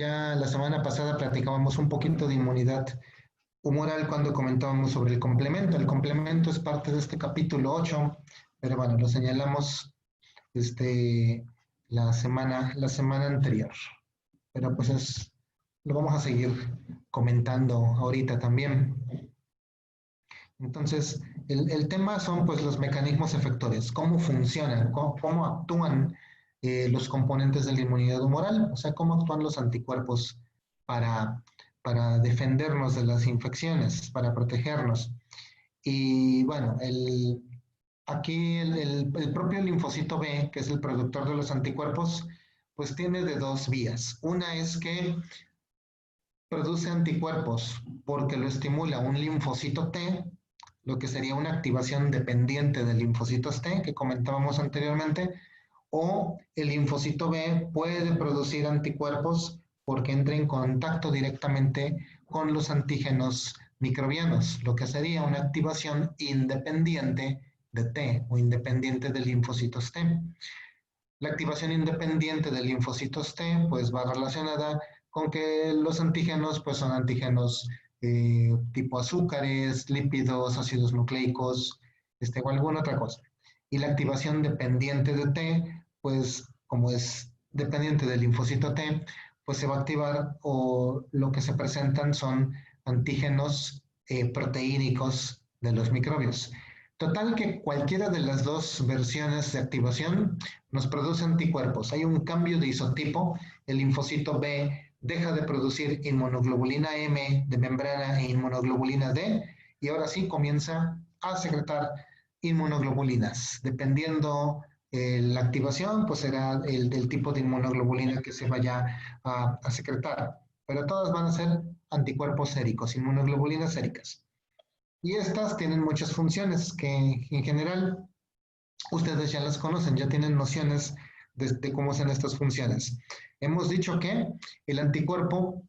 Ya la semana pasada platicábamos un poquito de inmunidad humoral cuando comentábamos sobre el complemento. El complemento es parte de este capítulo 8, pero bueno, lo señalamos este, la semana anterior. Pero pues lo vamos a seguir comentando ahorita también. Entonces, el tema son pues los mecanismos efectores, cómo funcionan, cómo actúan los componentes de la inmunidad humoral, o sea, cómo actúan los anticuerpos para, para defendernos de las infecciones, para protegernos. Y bueno, aquí el propio linfocito B, que es el productor de los anticuerpos, pues tiene de dos vías. Una es que produce anticuerpos porque lo estimula un linfocito T, lo que sería una activación dependiente del linfocito T que comentábamos anteriormente, o el linfocito B puede producir anticuerpos porque entra en contacto directamente con los antígenos microbianos, lo que sería una activación independiente de T o independiente del linfocitos T. La activación independiente de linfocitos T pues va relacionada con que los antígenos pues son antígenos tipo azúcares, lípidos, ácidos nucleicos, o alguna otra cosa. Y la activación dependiente de T, pues como es dependiente del linfocito T, pues se va a activar o lo que se presentan son antígenos proteínicos de los microbios. Total que cualquiera de las dos versiones de activación nos produce anticuerpos. Hay un cambio de isotipo, el linfocito B deja de producir inmunoglobulina M de membrana e inmunoglobulina D, y ahora sí comienza a secretar inmunoglobulinas. Dependiendo la activación, pues será el tipo de inmunoglobulina que se vaya a secretar. Pero todas van a ser anticuerpos séricos, inmunoglobulinas séricas. Y estas tienen muchas funciones que en general ustedes ya las conocen, ya tienen nociones de cómo son estas funciones. Hemos dicho que el anticuerpo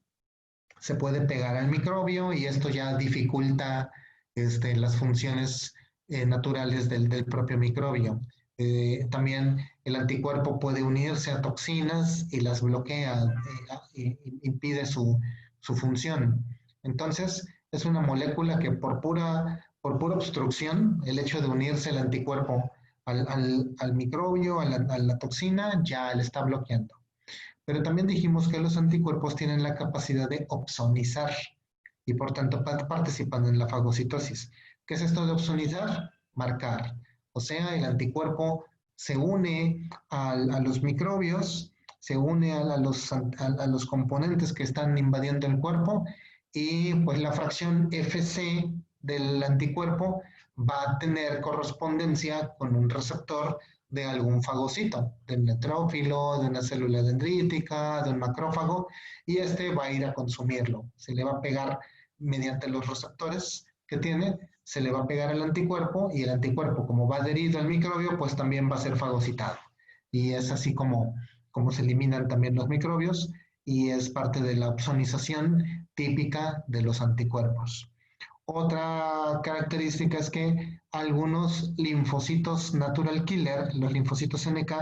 se puede pegar al microbio y esto ya dificulta las funciones naturales del propio microbio. También el anticuerpo puede unirse a toxinas y las bloquea, impide su función. Entonces, es una molécula que por pura obstrucción, el hecho de unirse el anticuerpo al microbio, a la toxina, ya le está bloqueando. Pero también dijimos que los anticuerpos tienen la capacidad de opsonizar y por tanto participan en la fagocitosis. ¿Qué es esto de opsonizar? Marcar. O sea, el anticuerpo se une a los microbios, se une a los componentes que están invadiendo el cuerpo y pues la fracción Fc del anticuerpo va a tener correspondencia con un receptor de algún fagocito, de un neutrófilo, de una célula dendrítica, de un macrófago, y este va a ir a consumirlo. Se le va a pegar mediante los receptores que tiene, se le va a pegar al anticuerpo y el anticuerpo, como va adherido al microbio, pues también va a ser fagocitado. Y es así como se eliminan también los microbios y es parte de la opsonización típica de los anticuerpos. Otra característica es que algunos linfocitos natural killer, los linfocitos NK,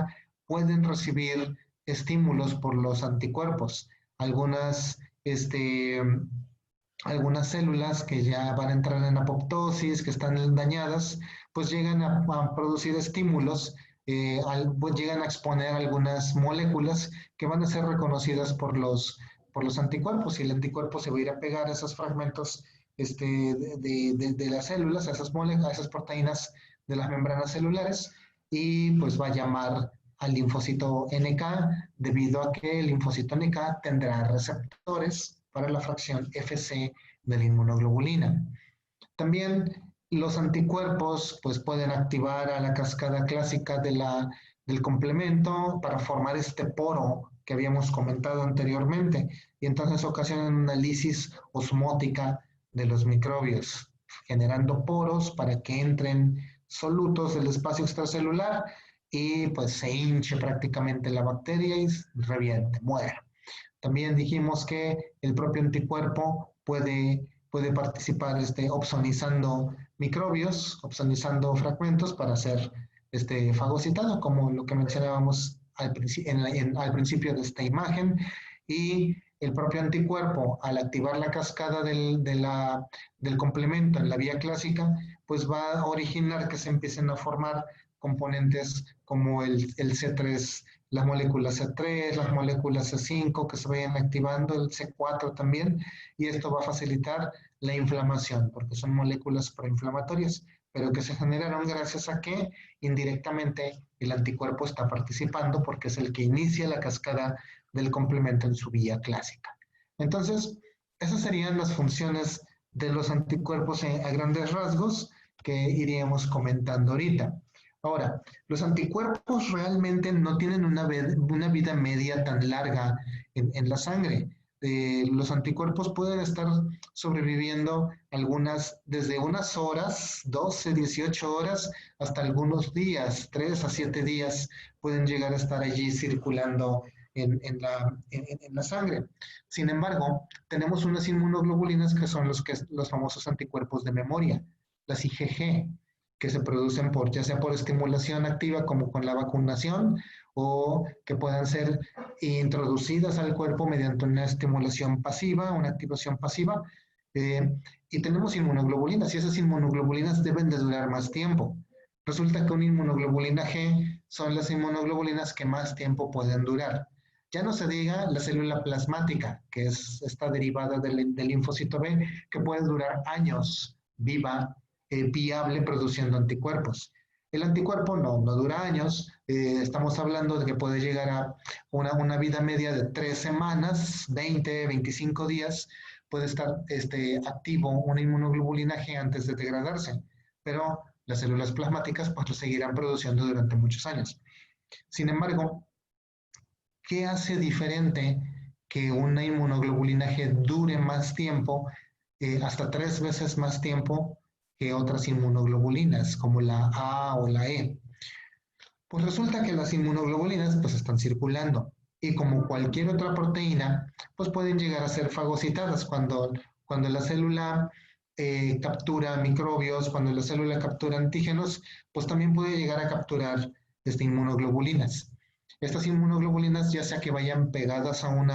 pueden recibir estímulos por los anticuerpos. Algunas células que ya van a entrar en apoptosis, que están dañadas, pues llegan a producir estímulos, pues llegan a exponer algunas moléculas que van a ser reconocidas por los anticuerpos y el anticuerpo se va a ir a pegar a esos fragmentos de las células, a esas moléculas, a esas proteínas de las membranas celulares y pues va a llamar al linfocito NK debido a que el linfocito NK tendrá receptores para la fracción Fc de la inmunoglobulina. También los anticuerpos pues, pueden activar a la cascada clásica del complemento para formar este poro que habíamos comentado anteriormente y entonces ocasionan una lisis osmótica de los microbios, generando poros para que entren solutos del espacio extracelular y pues se hinche prácticamente la bacteria y reviente, muere. También dijimos que el propio anticuerpo puede participar opsonizando microbios, opsonizando fragmentos para ser fagocitado, como lo que mencionábamos al principio de esta imagen. Y el propio anticuerpo, al activar la cascada del complemento en la vía clásica, pues va a originar que se empiecen a formar componentes como el C3, las moléculas C3, las moléculas C5 que se vayan activando, el C4 también, y esto va a facilitar la inflamación, porque son moléculas proinflamatorias, pero que se generaron gracias a que indirectamente el anticuerpo está participando porque es el que inicia la cascada del complemento en su vía clásica. Entonces, esas serían las funciones de los anticuerpos a grandes rasgos que iríamos comentando ahorita. Ahora, los anticuerpos realmente no tienen una vida media tan larga en la sangre. Los anticuerpos pueden estar sobreviviendo algunas desde unas horas, 12, 18 horas, hasta algunos días, 3 a 7 días pueden llegar a estar allí circulando en la sangre. Sin embargo, tenemos unas inmunoglobulinas que son los famosos anticuerpos de memoria, las IgG, que se producen ya sea por estimulación activa como con la vacunación, o que puedan ser introducidas al cuerpo mediante una estimulación pasiva, una activación pasiva. Y tenemos inmunoglobulinas, y esas inmunoglobulinas deben de durar más tiempo. Resulta que una inmunoglobulina G son las inmunoglobulinas que más tiempo pueden durar. Ya no se diga la célula plasmática, que es esta derivada del linfocito B, que puede durar años viva, viable, produciendo anticuerpos. El anticuerpo no dura años, estamos hablando de que puede llegar a una vida media de 3 semanas, 20, 25 días, puede estar activo una inmunoglobulina G antes de degradarse, pero las células plasmáticas pues lo seguirán produciendo durante muchos años. Sin embargo, ¿qué hace diferente que una inmunoglobulina G dure más tiempo, hasta 3 veces más tiempo que otras inmunoglobulinas, como la A o la E? Pues resulta que las inmunoglobulinas pues están circulando y como cualquier otra proteína, pues pueden llegar a ser fagocitadas cuando la célula captura microbios, cuando la célula captura antígenos, pues también puede llegar a capturar inmunoglobulinas. Estas inmunoglobulinas, ya sea que vayan pegadas a un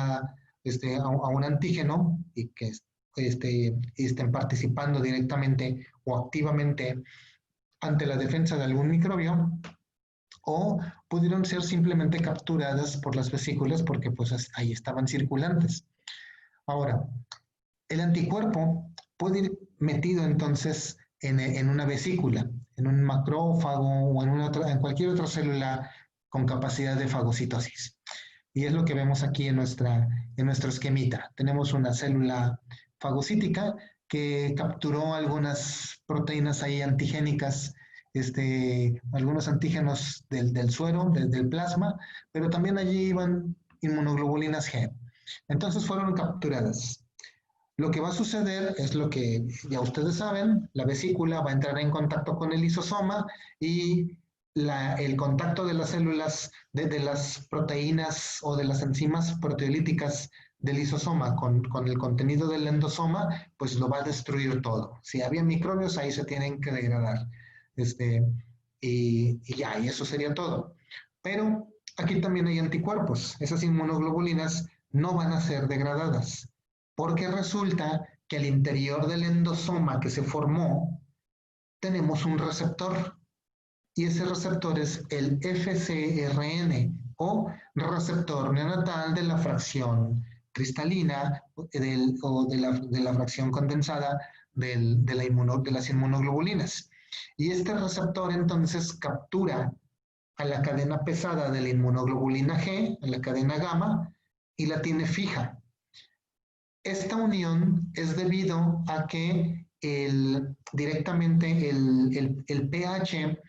antígeno y que estén participando directamente o activamente ante la defensa de algún microbio, o pudieron ser simplemente capturadas por las vesículas porque pues ahí estaban circulantes. Ahora, el anticuerpo puede ir metido entonces en una vesícula, en un macrófago o en cualquier otra célula con capacidad de fagocitosis. Y es lo que vemos aquí en nuestro esquemita. Tenemos una célula fagocítica que capturó algunas proteínas ahí antigénicas, algunos antígenos del suero, del plasma, pero también allí iban inmunoglobulinas G. Entonces fueron capturadas. Lo que va a suceder es lo que ya ustedes saben, la vesícula va a entrar en contacto con el lisosoma y el contacto de las células, de las proteínas o de las enzimas proteolíticas del lisosoma con el contenido del endosoma, pues lo va a destruir todo. Si había microbios, ahí se tienen que degradar. Y ya, y eso sería todo. Pero aquí también hay anticuerpos. Esas inmunoglobulinas no van a ser degradadas, porque resulta que al interior del endosoma que se formó tenemos un receptor, y ese receptor es el FcRn, o receptor neonatal de la fracción cristalina o de la fracción condensada de las inmunoglobulinas. Y este receptor entonces captura a la cadena pesada de la inmunoglobulina G, a la cadena gamma, y la tiene fija. Esta unión es debido a que directamente el pH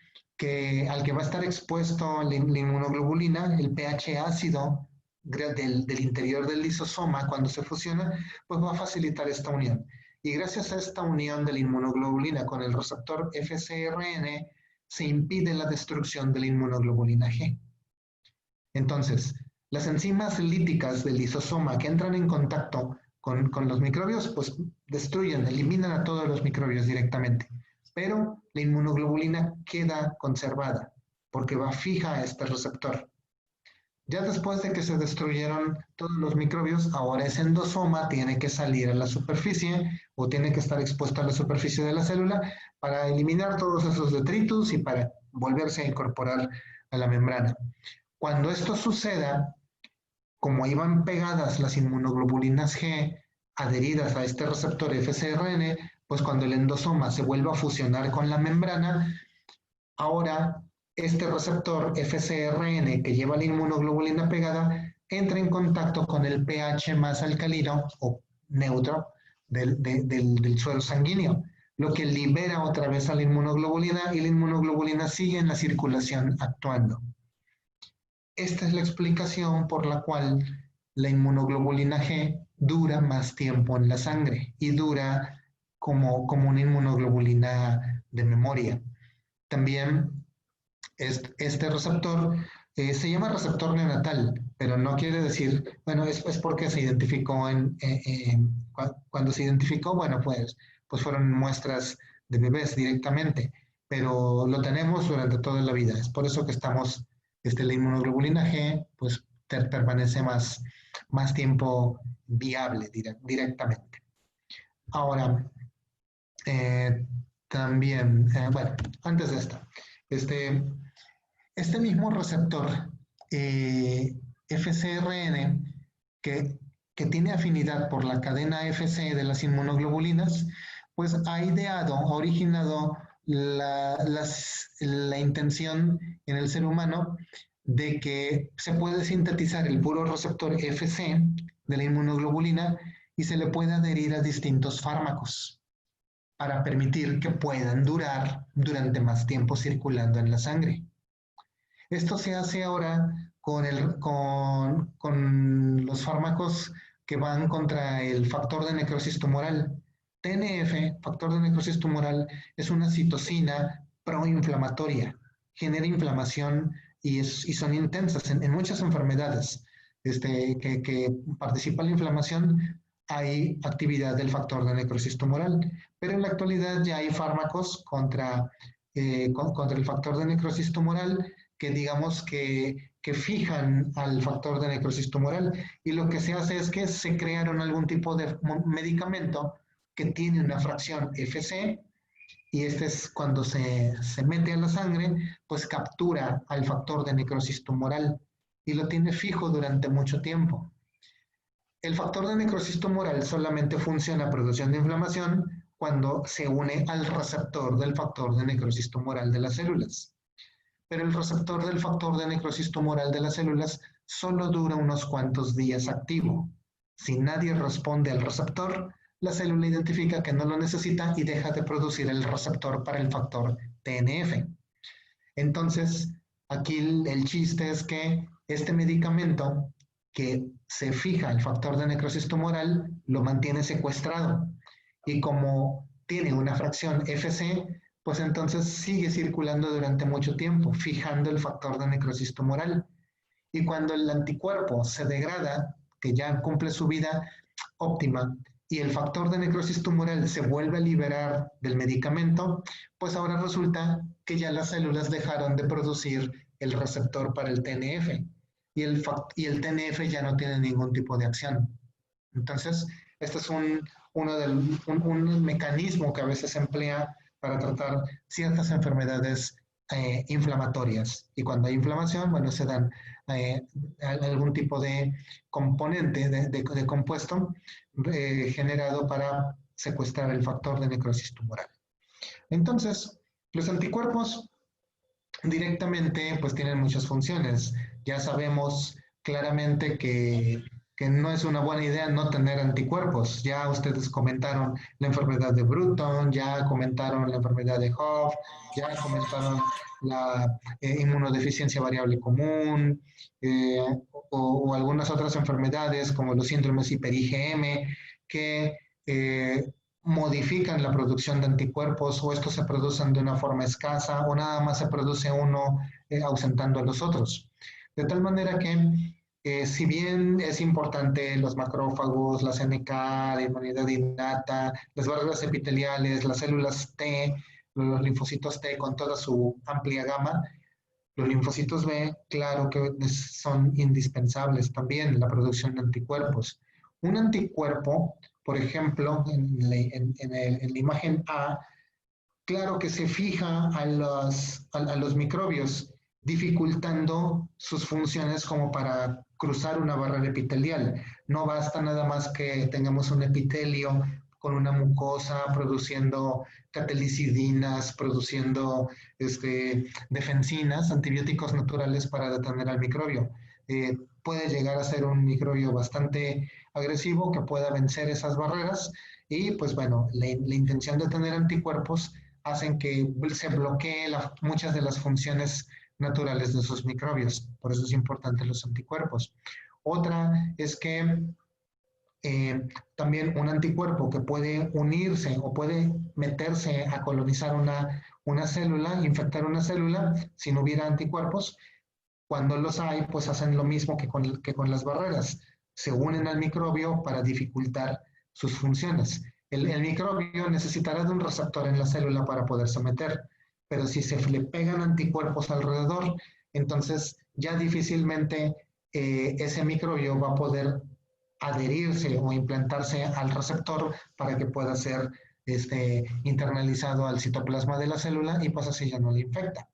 al que va a estar expuesto la inmunoglobulina, el pH ácido del interior del lisosoma, cuando se fusiona, pues va a facilitar esta unión. Y gracias a esta unión de la inmunoglobulina con el receptor FcRn, se impide la destrucción de la inmunoglobulina G. Entonces, las enzimas líticas del lisosoma que entran en contacto con los microbios, pues destruyen, eliminan a todos los microbios directamente. Pero la inmunoglobulina queda conservada porque va fija a este receptor. Ya después de que se destruyeron todos los microbios, ahora ese endosoma tiene que salir a la superficie o tiene que estar expuesto a la superficie de la célula para eliminar todos esos detritus y para volverse a incorporar a la membrana. Cuando esto suceda, como ahí van pegadas las inmunoglobulinas G adheridas a este receptor FcRn, pues cuando el endosoma se vuelva a fusionar con la membrana, ahora este receptor FcRn que lleva la inmunoglobulina pegada entra en contacto con el pH más alcalino o neutro del suelo sanguíneo, lo que libera otra vez a la inmunoglobulina y la inmunoglobulina sigue en la circulación actuando. Esta es la explicación por la cual la inmunoglobulina G dura más tiempo en la sangre y dura como una inmunoglobulina de memoria. También este receptor se llama receptor neonatal, pero no quiere decir, bueno, es porque se identificó cuando se identificó, bueno, pues fueron muestras de bebés directamente, pero lo tenemos durante toda la vida. Es por eso que la inmunoglobulina G, pues permanece más tiempo viable directamente. Ahora, eh, también, bueno, antes de esto, este, este mismo receptor FcRn que tiene afinidad por la cadena Fc de las inmunoglobulinas, pues ha originado la intención en el ser humano de que se puede sintetizar el puro receptor Fc de la inmunoglobulina y se le puede adherir a distintos fármacos para permitir que puedan durar durante más tiempo circulando en la sangre. Esto se hace ahora con los fármacos que van contra el factor de necrosis tumoral. TNF, factor de necrosis tumoral, es una citocina proinflamatoria, genera inflamación y son intensas en muchas enfermedades que participa la inflamación. Hay actividad del factor de necrosis tumoral, pero en la actualidad ya hay fármacos contra el factor de necrosis tumoral que digamos que fijan al factor de necrosis tumoral. Y lo que se hace es que se crearon algún tipo de medicamento que tiene una fracción Fc, y este es cuando se mete a la sangre, pues captura al factor de necrosis tumoral y lo tiene fijo durante mucho tiempo. El factor de necrosis tumoral solamente funciona produciendo inflamación cuando se une al receptor del factor de necrosis tumoral de las células. Pero el receptor del factor de necrosis tumoral de las células solo dura unos cuantos días activo. Si nadie responde al receptor, la célula identifica que no lo necesita y deja de producir el receptor para el factor TNF. Entonces, aquí el chiste es que este medicamento que se fija el factor de necrosis tumoral lo mantiene secuestrado y como tiene una fracción Fc, pues entonces sigue circulando durante mucho tiempo, fijando el factor de necrosis tumoral. Y cuando el anticuerpo se degrada, que ya cumple su vida óptima, y el factor de necrosis tumoral se vuelve a liberar del medicamento, pues ahora resulta que ya las células dejaron de producir el receptor para el TNF y el TNF ya no tiene ningún tipo de acción. Entonces, este es un mecanismo que a veces se emplea para tratar ciertas enfermedades inflamatorias. Y cuando hay inflamación, bueno, se dan algún tipo de componente, de compuesto generado para secuestrar el factor de necrosis tumoral. Entonces, los anticuerpos directamente pues tienen muchas funciones. Ya sabemos claramente que no es una buena idea no tener anticuerpos. Ya ustedes comentaron la enfermedad de Bruton, ya comentaron la enfermedad de Hoff, ya comentaron la inmunodeficiencia variable común o algunas otras enfermedades como los síndromes hiper-IgM que modifican la producción de anticuerpos o estos se producen de una forma escasa o nada más se produce uno ausentando a los otros. De tal manera que si bien es importante los macrófagos, las NK, la inmunidad innata, las válvulas epiteliales, las células T, los linfocitos T con toda su amplia gama, Los linfocitos B, claro que son indispensables también la producción de anticuerpos. Un anticuerpo, por ejemplo, en la imagen A, claro que se fija a los microbios, dificultando sus funciones como para cruzar una barrera epitelial. No basta nada más que tengamos un epitelio con una mucosa produciendo catelicidinas, produciendo defensinas, antibióticos naturales para detener al microbio. Puede llegar a ser un microbio bastante agresivo que pueda vencer esas barreras y pues bueno, la intención de tener anticuerpos hacen que se bloqueen muchas de las funciones naturales de esos microbios. Por eso es importante los anticuerpos. Otra es que también un anticuerpo que puede unirse o puede meterse a colonizar una célula, infectar una célula, si no hubiera anticuerpos, cuando los hay, pues hacen lo mismo que con las barreras. Se unen al microbio para dificultar sus funciones. El microbio necesitará de un receptor en la célula para poderse meter, pero si se le pegan anticuerpos alrededor, entonces ya difícilmente ese microbio va a poder adherirse o implantarse al receptor para que pueda ser internalizado al citoplasma de la célula y pues así ya no le infecta.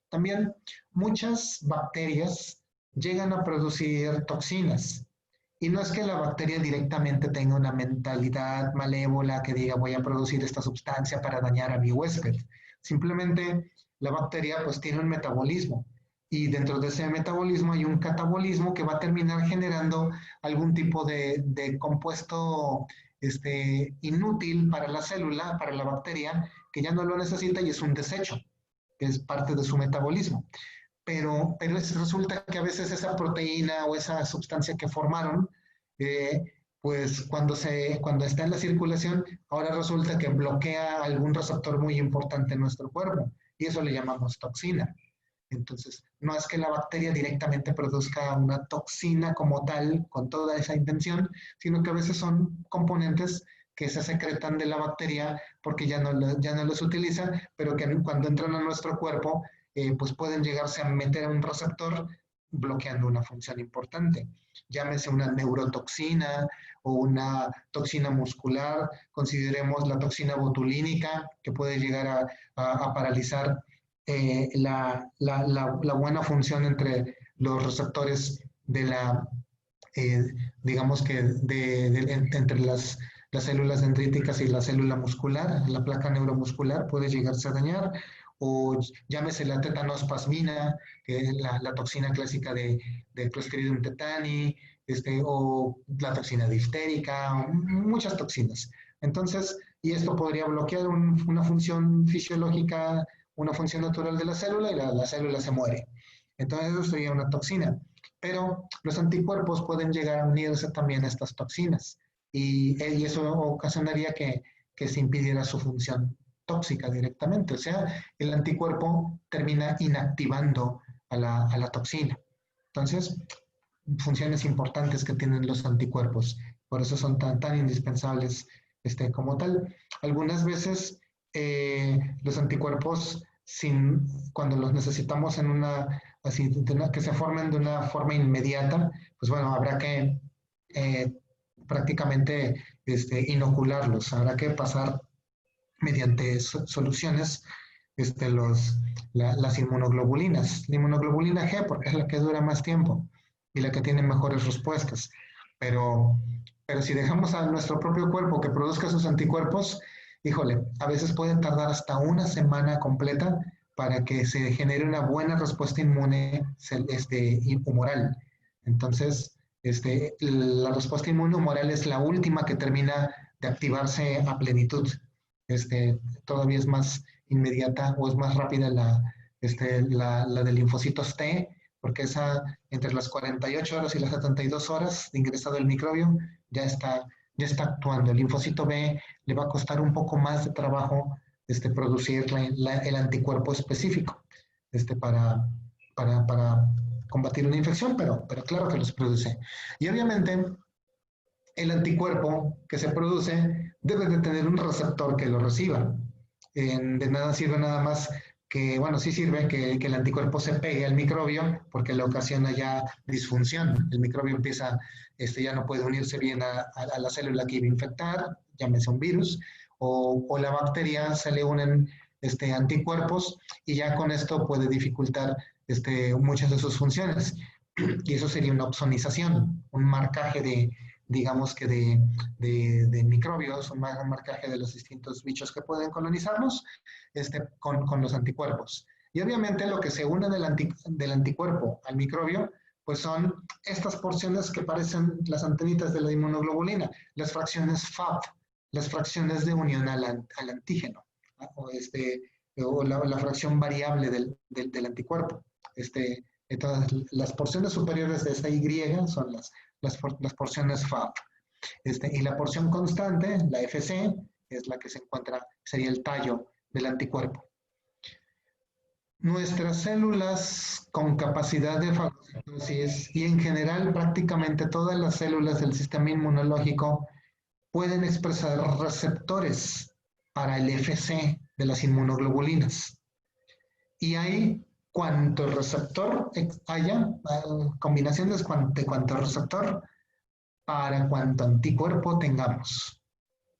También muchas bacterias llegan a producir toxinas. Y no es que la bacteria directamente tenga una mentalidad malévola que diga voy a producir esta sustancia para dañar a mi huésped. Simplemente la bacteria pues tiene un metabolismo y dentro de ese metabolismo hay un catabolismo que va a terminar generando algún tipo de compuesto inútil para la célula, para la bacteria, que ya no lo necesita y es un desecho, que es parte de su metabolismo. Pero resulta que a veces esa proteína o esa sustancia que formaron, eh, pues cuando está en la circulación, ahora resulta que bloquea algún receptor muy importante en nuestro cuerpo y eso le llamamos toxina. Entonces, no es que la bacteria directamente produzca una toxina como tal, con toda esa intención, sino que a veces son componentes que se secretan de la bacteria porque ya no los utiliza, pero que cuando entran a nuestro cuerpo, pues pueden llegarse a meter a un receptor bloqueando una función importante. Llámese una neurotoxina o una toxina muscular, consideremos la toxina botulínica, que puede llegar a paralizar la buena función entre los receptores de eh, digamos que entre las células dendríticas y la célula muscular, la placa neuromuscular puede llegarse a dañar, o llámese la tetanospasmina, que es la toxina clásica de Clostridium tetani, o la toxina diftérica, muchas toxinas. Entonces, y esto podría bloquear una función fisiológica, una función natural de la célula y la célula se muere. Entonces, eso sería una toxina. Pero los anticuerpos pueden llegar a unirse también a estas toxinas y eso ocasionaría que se impidiera su función tóxica directamente. O sea, el anticuerpo termina inactivando a la toxina. Entonces, funciones importantes que tienen los anticuerpos. Por eso son tan indispensables como tal. Algunas veces los anticuerpos, cuando los necesitamos en que se formen de una forma inmediata, pues bueno, habrá que eh, prácticamente inocularlos, habrá que pasar mediante soluciones las inmunoglobulinas. La inmunoglobulina G, porque es la que dura más tiempo y la que tiene mejores respuestas. Pero, pero si dejamos a nuestro propio cuerpo que produzca sus anticuerpos, híjole, a veces puede tardar hasta una semana completa para que se genere una buena respuesta inmune humoral. Entonces, la respuesta inmune humoral es la última que termina de activarse a plenitud. Todavía es más inmediata o es más rápida la de linfocitos T, porque esa entre las 48 horas y las 72 horas de ingresado el microbio ya está actuando. El linfocito B le va a costar un poco más de trabajo producir el anticuerpo específico para combatir una infección, pero claro que los produce. Y obviamente el anticuerpo que se produce debe de tener un receptor que lo reciba. De nada sirve nada más bueno, sí sirve que el anticuerpo se pegue al microbio porque le ocasiona ya disfunción. El microbio empieza, ya no puede unirse bien a la célula que iba a infectar, llámese un virus, o la bacteria se le unen anticuerpos y ya con esto puede dificultar muchas de sus funciones. Y eso sería una opsonización, un marcaje digamos que de microbios, un marcaje de los distintos bichos que pueden colonizarnos con los anticuerpos. Y obviamente lo que se une del anticuerpo al microbio, pues son estas porciones que parecen las antenitas de la inmunoglobulina, las fracciones FAB, las fracciones de unión al antígeno, ¿no? o la fracción variable del anticuerpo. Entonces, las porciones superiores de esta Y son las porciones FAB. Y la porción constante, la FC, es la que se encuentra, sería el tallo del anticuerpo. Nuestras células con capacidad de fagocitosis y en general prácticamente todas las células del sistema inmunológico pueden expresar receptores para el FC de las inmunoglobulinas. Y hay cuanto receptor haya, combinaciones de cuanto receptor para cuanto anticuerpo tengamos.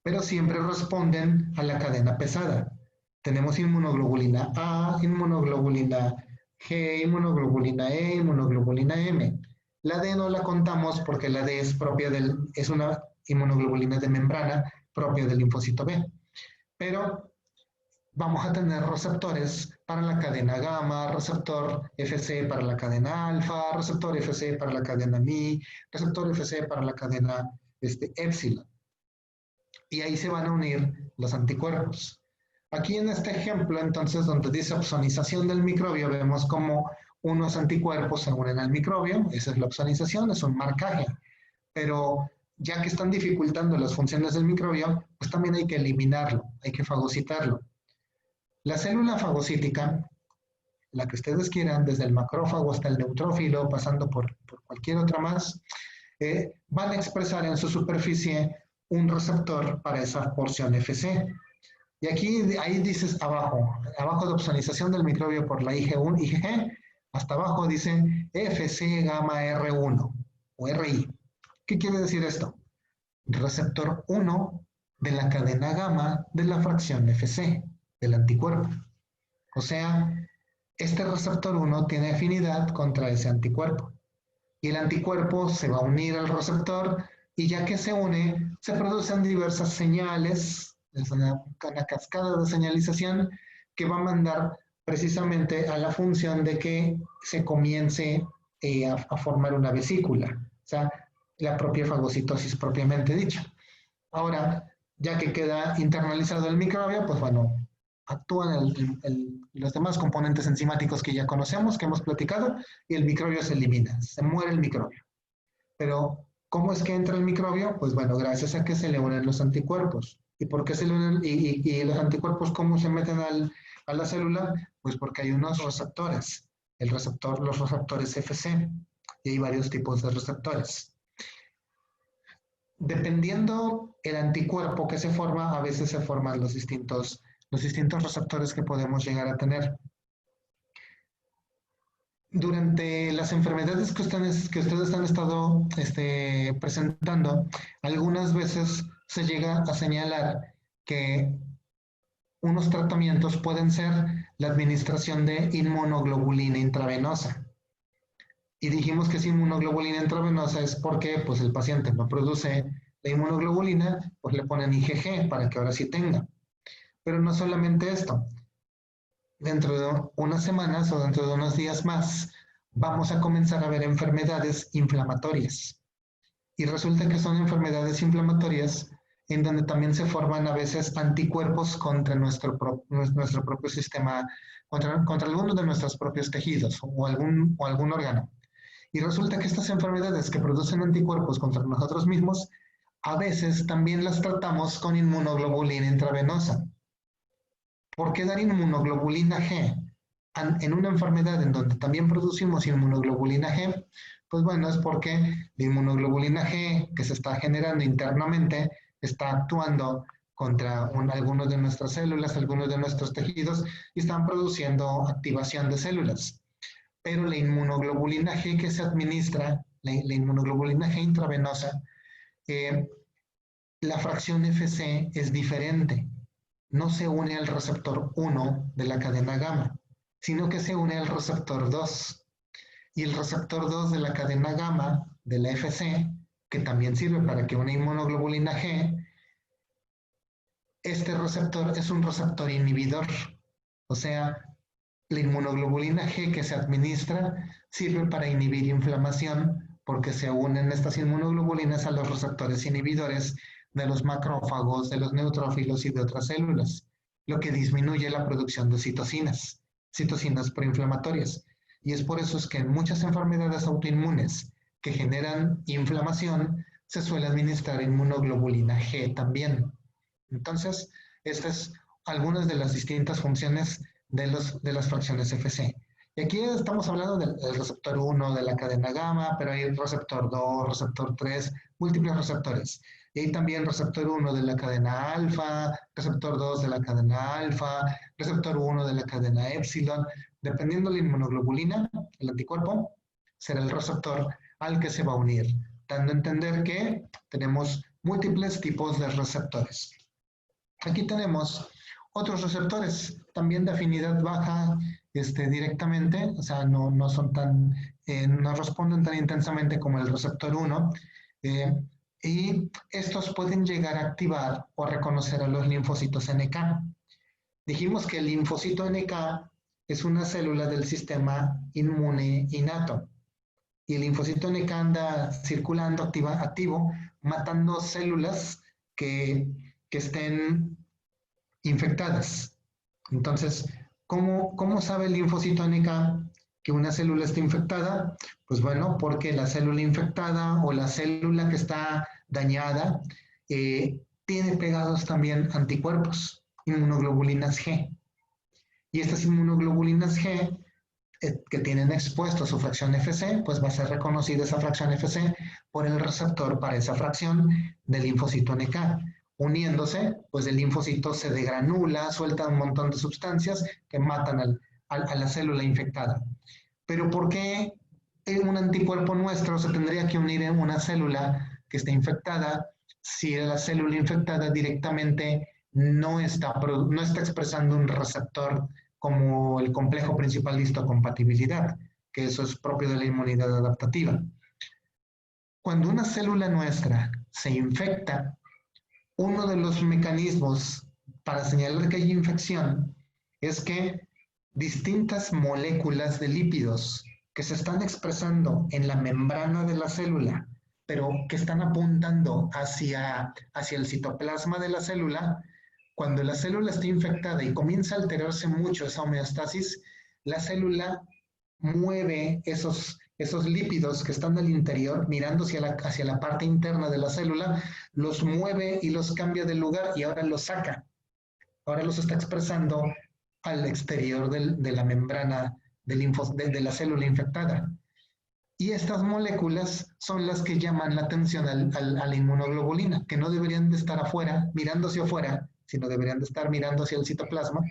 Pero siempre responden a la cadena pesada. Tenemos inmunoglobulina A, inmunoglobulina G, inmunoglobulina E, inmunoglobulina M. La D no la contamos porque la D es una inmunoglobulina de membrana propia del linfocito B. Pero vamos a tener receptores para la cadena gamma, receptor FC para la cadena alfa, receptor FC para la cadena mi, receptor FC para la cadena épsilon. Y ahí se van a unir los anticuerpos. Aquí en este ejemplo, entonces, donde dice opsonización del microbio, vemos cómo unos anticuerpos se unen al microbio, esa es la opsonización, es un marcaje. Pero ya que están dificultando las funciones del microbio, pues también hay que eliminarlo, hay que fagocitarlo. La célula fagocítica, la que ustedes quieran, desde el macrófago hasta el neutrófilo, pasando por cualquier otra más, van a expresar en su superficie un receptor para esa porción FC. Y aquí, ahí dices abajo de opsonización del microbio por la IgG, hasta abajo dice FC gamma R1 o RI. ¿Qué quiere decir esto? Receptor 1 de la cadena gamma de la fracción FC, del anticuerpo. O sea, este receptor 1 tiene afinidad contra ese anticuerpo. Y el anticuerpo se va a unir al receptor y ya que se une, se producen diversas señales, es una cascada de señalización que va a mandar precisamente a la función de que se comience a formar una vesícula, o sea, la propia fagocitosis propiamente dicha. Ahora, ya que queda internalizado el microbio, pues bueno, actúan los demás componentes enzimáticos que ya conocemos, que hemos platicado, y el microbio se elimina, se muere el microbio. Pero, ¿cómo es que entra el microbio? Pues bueno, gracias a que se le unen los anticuerpos. ¿Y por qué se le unen? Y los anticuerpos, ¿cómo se meten a la célula? Pues porque hay unos receptores. Los receptores FC. Y hay varios tipos de receptores. Dependiendo el anticuerpo que se forma, a veces se forman los distintos receptores que podemos llegar a tener. Durante las enfermedades que ustedes han estado presentando, algunas veces se llega a señalar que unos tratamientos pueden ser la administración de inmunoglobulina intravenosa. Y dijimos que es inmunoglobulina intravenosa es porque pues, el paciente no produce la inmunoglobulina, pues le ponen IgG para que ahora sí tenga. Pero no solamente esto. Dentro de unas semanas o dentro de unos días más, vamos a comenzar a ver enfermedades inflamatorias. Y resulta que son enfermedades inflamatorias en donde también se forman a veces anticuerpos contra nuestro propio sistema, contra algunos de nuestros propios tejidos o algún órgano. Y resulta que estas enfermedades que producen anticuerpos contra nosotros mismos, a veces también las tratamos con inmunoglobulina intravenosa. ¿Por qué dar inmunoglobulina G en una enfermedad en donde también producimos inmunoglobulina G? Pues bueno, es porque la inmunoglobulina G que se está generando internamente está actuando contra algunos de nuestras células, algunos de nuestros tejidos, y están produciendo activación de células. Pero la inmunoglobulina G que se administra, la inmunoglobulina G intravenosa, la fracción Fc es diferente. No se une al receptor 1 de la cadena gamma, sino que se une al receptor 2. Y el receptor 2 de la cadena gamma de la Fc, que también sirve para que una inmunoglobulina G, este receptor es un receptor inhibidor. O sea, la inmunoglobulina G que se administra sirve para inhibir inflamación porque se unen estas inmunoglobulinas a los receptores inhibidores de los macrófagos, de los neutrófilos y de otras células, lo que disminuye la producción de citocinas proinflamatorias. Y es por eso es que en muchas enfermedades autoinmunes que generan inflamación se suele administrar inmunoglobulina G también. Entonces, estas son algunas de las distintas funciones de las fracciones Fc. Y aquí estamos hablando del receptor 1 de la cadena gamma, pero hay receptor 2, receptor 3, múltiples receptores. Y hay también receptor 1 de la cadena alfa, receptor 2 de la cadena alfa, receptor 1 de la cadena epsilon. Dependiendo de la inmunoglobulina, el anticuerpo, será el receptor al que se va a unir, dando a entender que tenemos múltiples tipos de receptores. Aquí tenemos otros receptores, también de afinidad baja directamente, o sea, no son tan, no responden tan intensamente como el receptor 1, y estos pueden llegar a activar o reconocer a los linfocitos NK. Dijimos que el linfocito NK es una célula del sistema inmune innato, y el linfocito NK anda circulando activo, matando células que estén infectadas. Entonces, ¿cómo sabe el linfocito NK que una célula está infectada? Pues bueno, porque la célula infectada o la célula que está dañada tiene pegados también anticuerpos, inmunoglobulinas G. Y estas inmunoglobulinas G que tienen expuesto su fracción Fc, pues va a ser reconocida esa fracción Fc por el receptor para esa fracción del linfocito NK. Uniéndose, pues el linfocito se degranula, suelta un montón de sustancias que matan a la célula infectada. Pero ¿por qué un anticuerpo nuestro se tendría que unir en una célula que está infectada si la célula infectada directamente no está expresando un receptor como el complejo principal de histocompatibilidad, que eso es propio de la inmunidad adaptativa? Cuando una célula nuestra se infecta, uno de los mecanismos para señalar que hay infección es que distintas moléculas de lípidos que se están expresando en la membrana de la célula, pero que están apuntando hacia el citoplasma de la célula, cuando la célula está infectada y comienza a alterarse mucho esa homeostasis, la célula mueve esos lípidos que están al interior, mirando hacia la parte interna de la célula, los mueve y los cambia de lugar y ahora los saca. Ahora los está expresando al exterior de la membrana de la célula infectada. Y estas moléculas son las que llaman la atención a la inmunoglobulina, que no deberían de estar afuera, mirando hacia afuera, sino deberían de estar mirando hacia el citoplasma,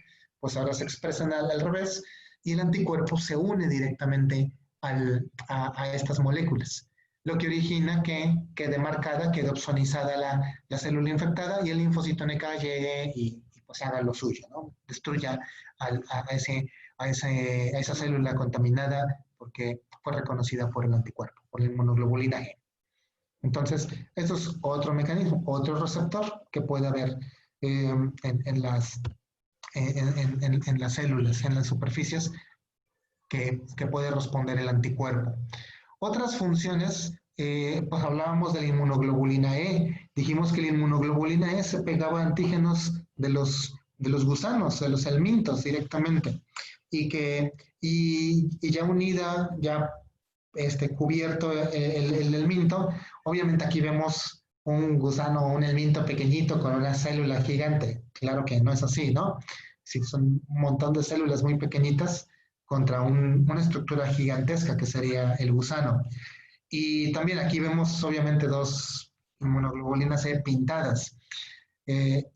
pues ahora se expresan al revés y el anticuerpo se une directamente a estas moléculas, lo que origina que quede marcada, quede opsonizada la célula infectada y el linfocito NK llegue y pues haga lo suyo, ¿no? Destruya a esa célula contaminada porque fue reconocida por el anticuerpo, por la inmunoglobulina G. Entonces, eso es otro mecanismo, otro receptor que puede haber en las células, en las superficies, que puede responder el anticuerpo. Otras funciones, pues hablábamos de la inmunoglobulina E. Dijimos que la inmunoglobulina E se pegaba a antígenos de los gusanos, de los helmintos directamente. Y ya unida, ya cubierto el helminto, obviamente aquí vemos un gusano o un helminto pequeñito con una célula gigante. Claro que no es así, ¿no? Sí, son un montón de células muy pequeñitas contra una estructura gigantesca que sería el gusano. Y también aquí vemos obviamente dos inmunoglobulinas E pintadas.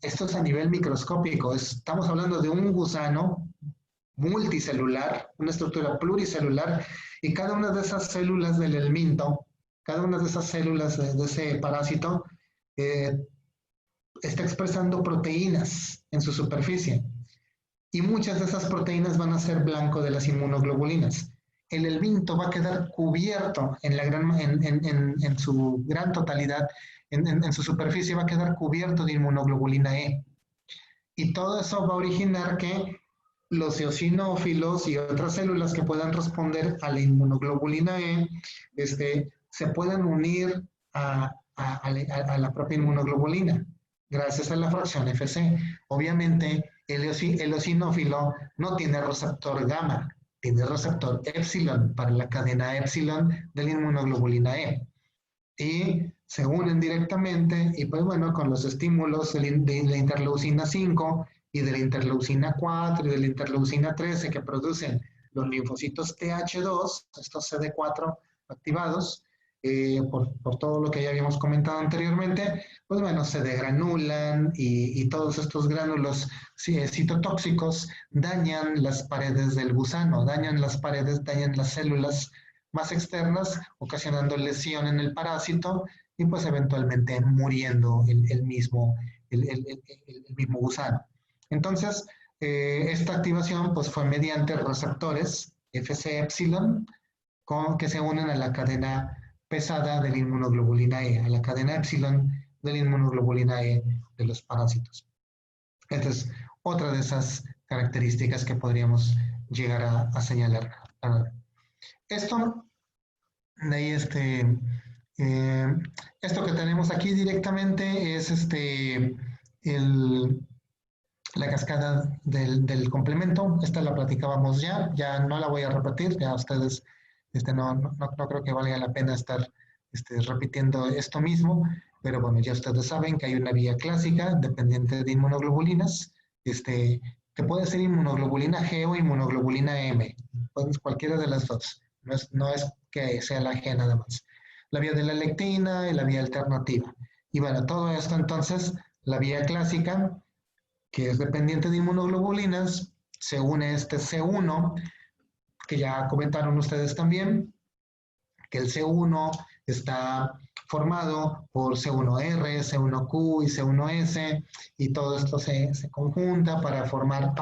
esto es a nivel microscópico, estamos hablando de un gusano multicelular, una estructura pluricelular, y cada una de esas células del helminto, cada una de esas células de ese parásito, eh, está expresando proteínas en su superficie. Y muchas de esas proteínas van a ser blanco de las inmunoglobulinas. El helminto va a quedar cubierto en su gran totalidad, en su superficie va a quedar cubierto de inmunoglobulina E. Y todo eso va a originar que los eosinófilos y otras células que puedan responder a la inmunoglobulina E se puedan unir a la propia inmunoglobulina gracias a la fracción Fc. Obviamente, el eosinófilo no tiene receptor gamma, tiene receptor epsilon para la cadena epsilon de la inmunoglobulina E. Y se unen directamente y pues bueno, con los estímulos de la interleucina 5 y de la interleucina 4 y de la interleucina 13 que producen los linfocitos TH2, estos CD4 activados, por todo lo que ya habíamos comentado anteriormente, pues bueno, se degranulan y todos estos gránulos citotóxicos dañan las paredes del gusano, dañan las paredes, dañan las células más externas, ocasionando lesión en el parásito y pues eventualmente muriendo el mismo gusano. Entonces, esta activación pues fue mediante receptores Fc epsilon que se unen a la cadena pesada de la inmunoglobulina E, a la cadena epsilon de la inmunoglobulina E de los parásitos. Esta es otra de esas características que podríamos llegar a señalar. Esto, de ahí esto que tenemos aquí directamente es la cascada del complemento. Esta la platicábamos ya no la voy a repetir, ya ustedes no creo que valga la pena estar repitiendo esto mismo, pero bueno, ya ustedes saben que hay una vía clásica dependiente de inmunoglobulinas, que puede ser inmunoglobulina G o inmunoglobulina M, pues cualquiera de las dos, no es que sea la G nada más. La vía de la lectina y la vía alternativa. Y bueno, todo esto entonces, la vía clásica, que es dependiente de inmunoglobulinas, se une este C1, que ya comentaron ustedes también, que el C1 está formado por C1R, C1Q y C1S, y todo esto se conjunta para activar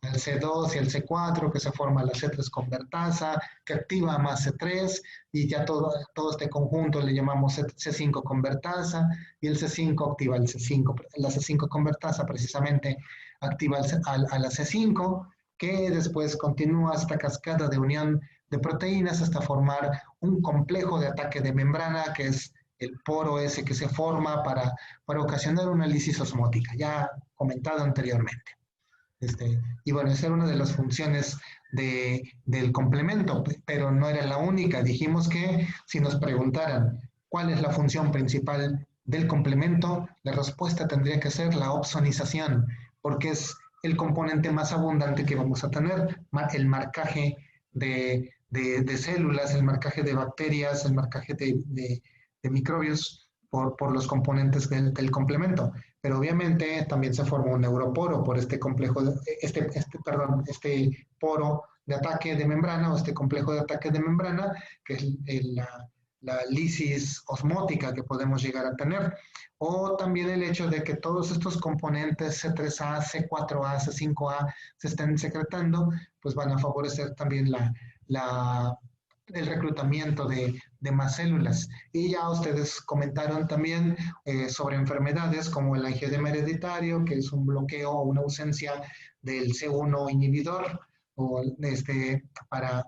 el C2 y el C4, que se forma la C3 convertasa, que activa más C3, y ya todo este conjunto le llamamos C5 convertasa, y el C5 activa el C5, la C5 convertasa precisamente activa a la C5, que después continúa esta cascada de unión de proteínas hasta formar un complejo de ataque de membrana, que es el poro ese que se forma para ocasionar una lisis osmótica, ya comentado anteriormente. Y bueno, esa era una de las funciones del complemento, pero no era la única. Dijimos que si nos preguntaran cuál es la función principal del complemento, la respuesta tendría que ser la opsonización, porque es el componente más abundante que vamos a tener, el marcaje de células, el marcaje de bacterias, el marcaje de microbios por los componentes del complemento. Pero obviamente también se forma un neuroporo por este complejo, este poro de ataque de membrana o este complejo de ataque de membrana, que es la lisis osmótica que podemos llegar a tener. O también el hecho de que todos estos componentes C3A, C4A, C5A se estén secretando, pues van a favorecer también el reclutamiento de más células. Y ya ustedes comentaron también sobre enfermedades como el angiodema hereditario, que es un bloqueo o una ausencia del C1 inhibidor, o para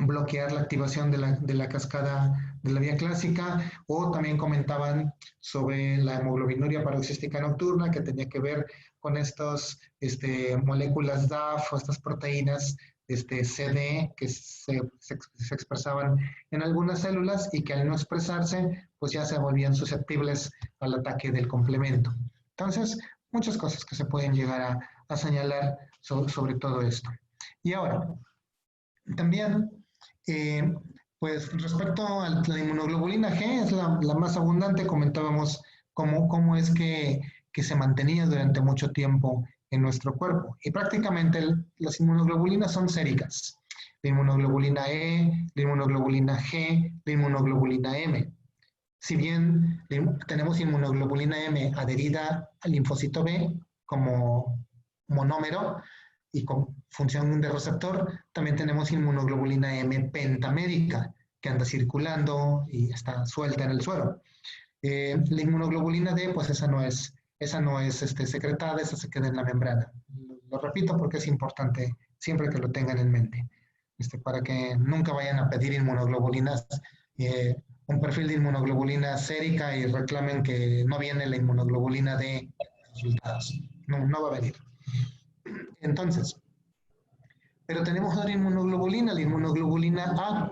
bloquear la activación de la cascada de la vía clásica, o también comentaban sobre la hemoglobinuria paroxística nocturna, que tenía que ver con estas moléculas DAF o estas proteínas CD que se expresaban en algunas células y que al no expresarse, pues ya se volvían susceptibles al ataque del complemento. Entonces, muchas cosas que se pueden llegar a señalar sobre todo esto. Y ahora, también, pues respecto a la inmunoglobulina G, es la más abundante, comentábamos cómo es que se mantenía durante mucho tiempo en nuestro cuerpo. Y prácticamente las inmunoglobulinas son séricas. La inmunoglobulina E, la inmunoglobulina G, la inmunoglobulina M. Si bien tenemos inmunoglobulina M adherida al linfocito B como monómero y con función de receptor, también tenemos inmunoglobulina M pentamérica que anda circulando y está suelta en el suelo. La inmunoglobulina D, pues esa no es secretada, esa se queda en la membrana. Lo repito porque es importante siempre que lo tengan en mente, para que nunca vayan a pedir inmunoglobulinas, un perfil de inmunoglobulina sérica y reclamen que no viene la inmunoglobulina D resultados. No, no va a venir. Entonces, pero tenemos otra inmunoglobulina, la inmunoglobulina A.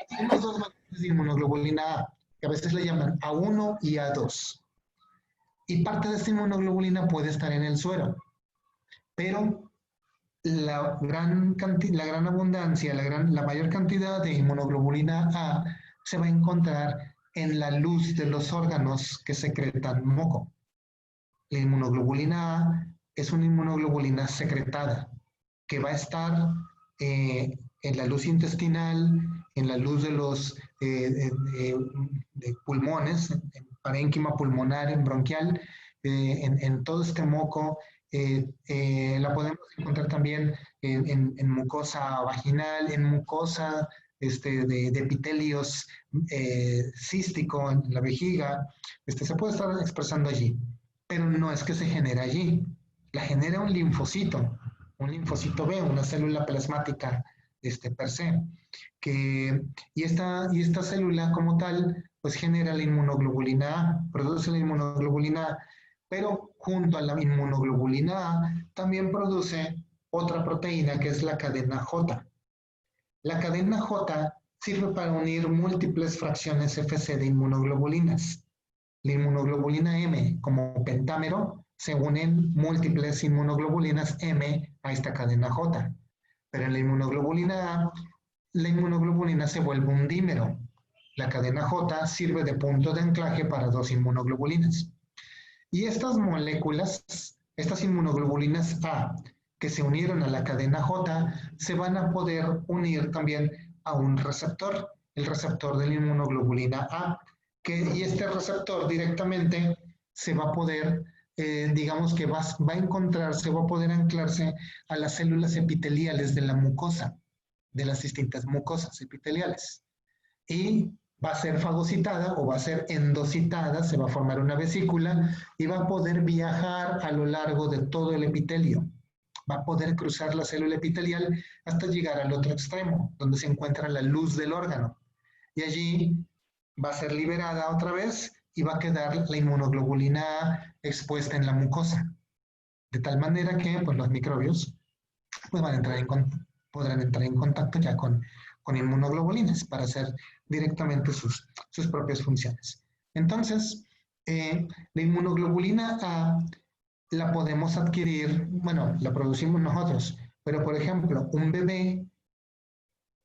Tenemos dos variantes de inmunoglobulina A, que a veces le llaman A1 y A2. Y parte de esta inmunoglobulina puede estar en el suero, pero la gran abundancia, la mayor cantidad de inmunoglobulina A se va a encontrar en la luz de los órganos que secretan moco. La inmunoglobulina A es una inmunoglobulina secretada que va a estar en la luz intestinal, en la luz de los de pulmones, en parénquima pulmonar, en bronquial, en todo este moco. La podemos encontrar también en mucosa vaginal, en mucosa de epitelios cístico en la vejiga. Se puede estar expresando allí, pero no es que se genere allí. La genera un linfocito B, una célula plasmática per se, y esta célula como tal, pues genera la inmunoglobulina A, produce la inmunoglobulina A, pero junto a la inmunoglobulina A también produce otra proteína que es la cadena J. La cadena J sirve para unir múltiples fracciones FC de inmunoglobulinas. La inmunoglobulina M como pentámero se unen múltiples inmunoglobulinas M a esta cadena J. Pero en la inmunoglobulina A, la inmunoglobulina se vuelve un dímero. La cadena J sirve de punto de anclaje para dos inmunoglobulinas. Y estas moléculas, estas inmunoglobulinas A, que se unieron a la cadena J, se van a poder unir también a un receptor, el receptor de la inmunoglobulina A, y este receptor directamente se va a poder, digamos que va a encontrarse, va a poder anclarse a las células epiteliales de la mucosa, de las distintas mucosas epiteliales. Y va a ser fagocitada o va a ser endocitada, se va a formar una vesícula y va a poder viajar a lo largo de todo el epitelio. Va a poder cruzar la célula epitelial hasta llegar al otro extremo, donde se encuentra la luz del órgano. Y allí va a ser liberada otra vez y va a quedar la inmunoglobulina A expuesta en la mucosa. De tal manera que pues, los microbios pues, podrán entrar en contacto ya con inmunoglobulinas para hacer directamente sus propias funciones. Entonces, la inmunoglobulina A la podemos adquirir, bueno, la producimos nosotros, pero por ejemplo, un bebé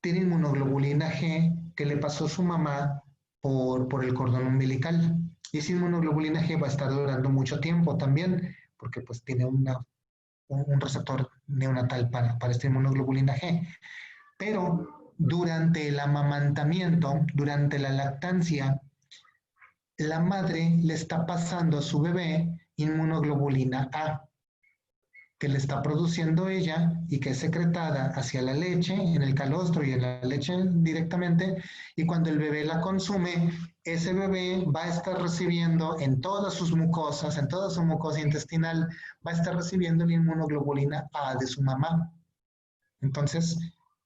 tiene inmunoglobulina G que le pasó su mamá por el cordón umbilical. Y esa inmunoglobulina G va a estar durando mucho tiempo también, porque pues tiene un receptor neonatal para esta inmunoglobulina G. Pero durante el amamantamiento, durante la lactancia, la madre le está pasando a su bebé inmunoglobulina A, que le está produciendo ella y que es secretada hacia la leche, en el calostro y en la leche directamente, y cuando el bebé la consume, ese bebé va a estar recibiendo en todas sus mucosas, en toda su mucosa intestinal, va a estar recibiendo la inmunoglobulina A de su mamá. Entonces,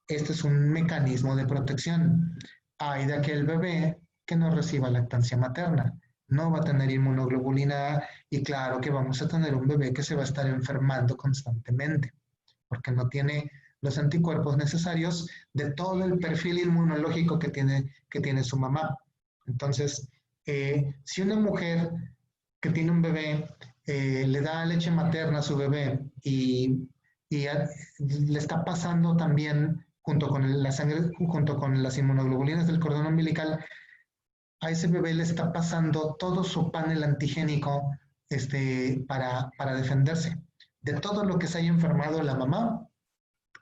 este es un mecanismo de protección. Hay de aquel bebé que no reciba lactancia materna, no va a tener inmunoglobulina A y claro que vamos a tener un bebé que se va a estar enfermando constantemente porque no tiene los anticuerpos necesarios de todo el perfil inmunológico que tiene su mamá. Entonces, si una mujer que tiene un bebé le da leche materna a su bebé y le está pasando también junto con la sangre, junto con las inmunoglobulinas del cordón umbilical, a ese bebé le está pasando todo su panel antigénico para defenderse de todo lo que se haya enfermado la mamá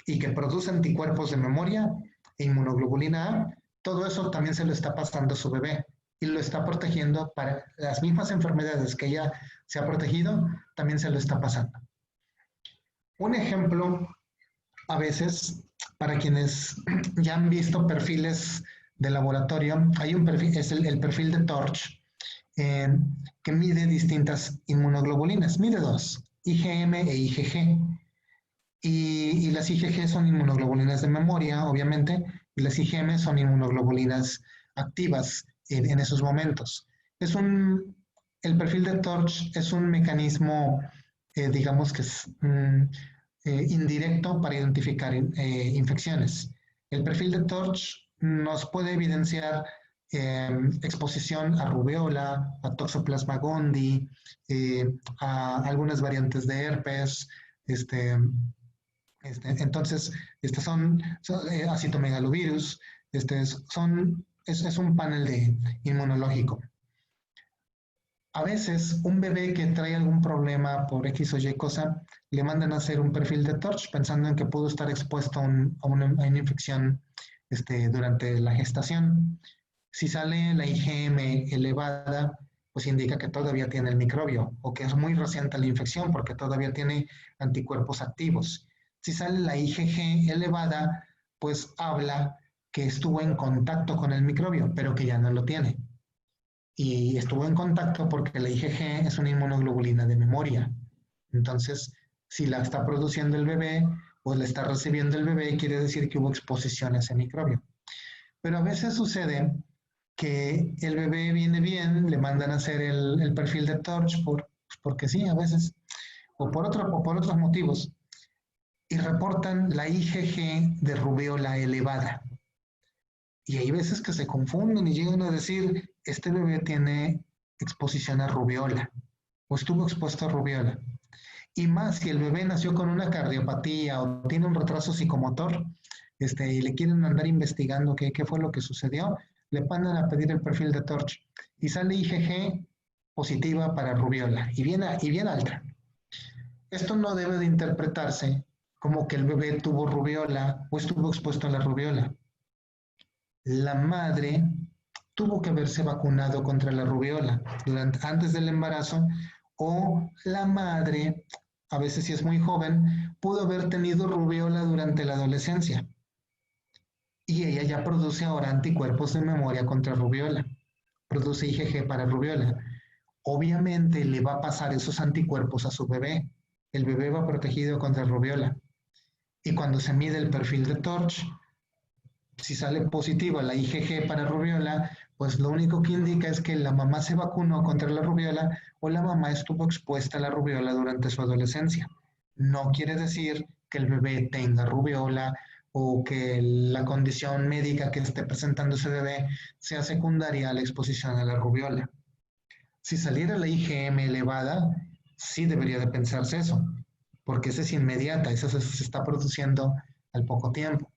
y que produce anticuerpos de memoria e inmunoglobulina A, todo eso también se lo está pasando a su bebé y lo está protegiendo para las mismas enfermedades que ella se ha protegido, también se lo está pasando. Un ejemplo, a veces, para quienes ya han visto perfiles de laboratorio, hay un perfil, es el perfil de Torch, eh, que mide distintas inmunoglobulinas, mide dos, IgM e IgG. Y las IgG son inmunoglobulinas de memoria, obviamente, y las IgM son inmunoglobulinas activas en esos momentos. El perfil de Torch es un mecanismo, digamos que es indirecto para identificar infecciones. El perfil de Torch nos puede evidenciar exposición a rubeola, a toxoplasma gondii, a algunas variantes de herpes, entonces, son acitomegalovirus, es un panel inmunológico. A veces, un bebé que trae algún problema por X o Y cosa, le mandan a hacer un perfil de Torch pensando en que pudo estar expuesto a una infección durante la gestación. Si sale la IgM elevada, pues indica que todavía tiene el microbio o que es muy reciente la infección porque todavía tiene anticuerpos activos. Si sale la IgG elevada, pues habla que estuvo en contacto con el microbio, pero que ya no lo tiene. Y estuvo en contacto porque la IgG es una inmunoglobulina de memoria. Entonces, si la está produciendo el bebé o la está recibiendo el bebé, quiere decir que hubo exposición a ese microbio. Pero a veces sucede que el bebé viene bien, le mandan a hacer el perfil de Torch porque sí, a veces, o por otros motivos, y reportan la IgG de rubeola elevada. Y hay veces que se confunden y llegan a decir, este bebé tiene exposición a rubeola o estuvo expuesto a rubeola. Y más si el bebé nació con una cardiopatía o tiene un retraso psicomotor, y le quieren andar investigando qué fue lo que sucedió, le mandan a pedir el perfil de Torch y sale IgG positiva para rubiola y bien alta. Esto no debe de interpretarse como que el bebé tuvo rubiola o estuvo expuesto a la rubiola. La madre tuvo que haberse vacunado contra la rubiola antes del embarazo o la madre, a veces si es muy joven, pudo haber tenido rubiola durante la adolescencia y ella ya produce ahora anticuerpos de memoria contra rubiola, produce IgG para rubiola. Obviamente le va a pasar esos anticuerpos a su bebé. El bebé va protegido contra rubiola. Y cuando se mide el perfil de Torch, si sale positiva la IgG para rubiola, pues lo único que indica es que la mamá se vacunó contra la rubiola o la mamá estuvo expuesta a la rubiola durante su adolescencia. No quiere decir que el bebé tenga rubiola o que la condición médica que esté presentando ese bebé sea secundaria a la exposición a la rubiola. Si saliera la IgM elevada, sí debería de pensarse eso, porque esa es inmediata, esa se está produciendo al poco tiempo.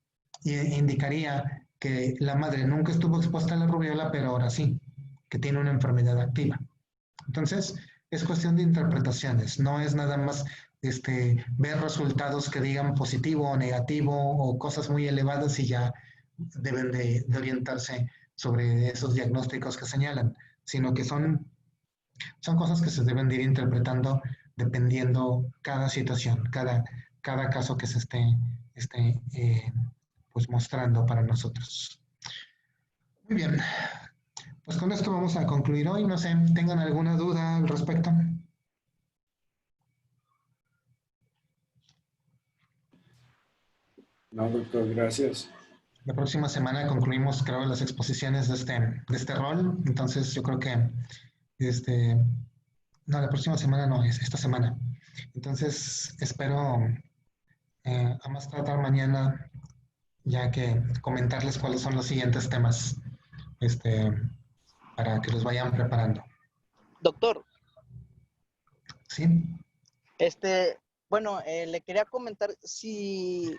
Y indicaría que la madre nunca estuvo expuesta a la rubiola, pero ahora sí, que tiene una enfermedad activa. Entonces, es cuestión de interpretaciones, no es nada más ver resultados que digan positivo o negativo o cosas muy elevadas y ya deben de orientarse sobre esos diagnósticos que señalan, sino que son cosas que se deben de ir interpretando dependiendo cada situación, cada caso que se esté pues mostrando para nosotros. Muy bien, pues con esto vamos a concluir hoy. No sé, ¿tengan alguna duda al respecto? No, doctor, gracias. La próxima semana concluimos, creo, las exposiciones de este rol. Entonces, yo creo que este, no, la próxima semana no, es esta semana. Entonces, espero a más tratar mañana, ya que comentarles cuáles son los siguientes temas, este, para que los vayan preparando. Doctor, ¿Sí? este, bueno, le quería comentar si,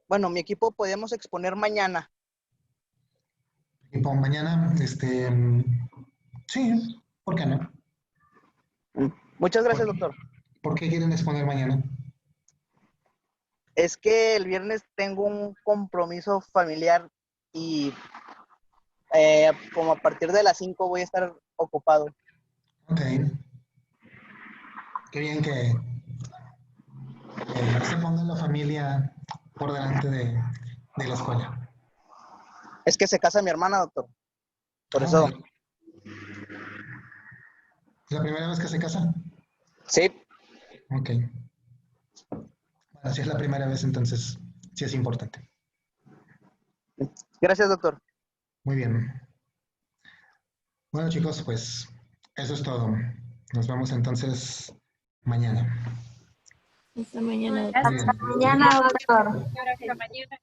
bueno, mi equipo podemos exponer mañana. Tipo mañana, sí, ¿por qué no? Muchas gracias, ¿Por, doctor. por qué quieren exponer mañana? Es que el viernes tengo un compromiso familiar y como a partir de las 5 voy a estar ocupado. Ok, qué bien que se ponga la familia por delante de la escuela. Es que se casa mi hermana, doctor. Por Ah, ok. eso, ¿Es la primera vez que se casa? sí. Ok. Bueno, si es la primera vez, entonces sí es importante. Gracias, doctor. Muy bien. Bueno, chicos, pues eso es todo. Nos vemos entonces mañana. Hasta mañana, Muy doctor. bien. Hasta mañana, doctor. Hasta mañana.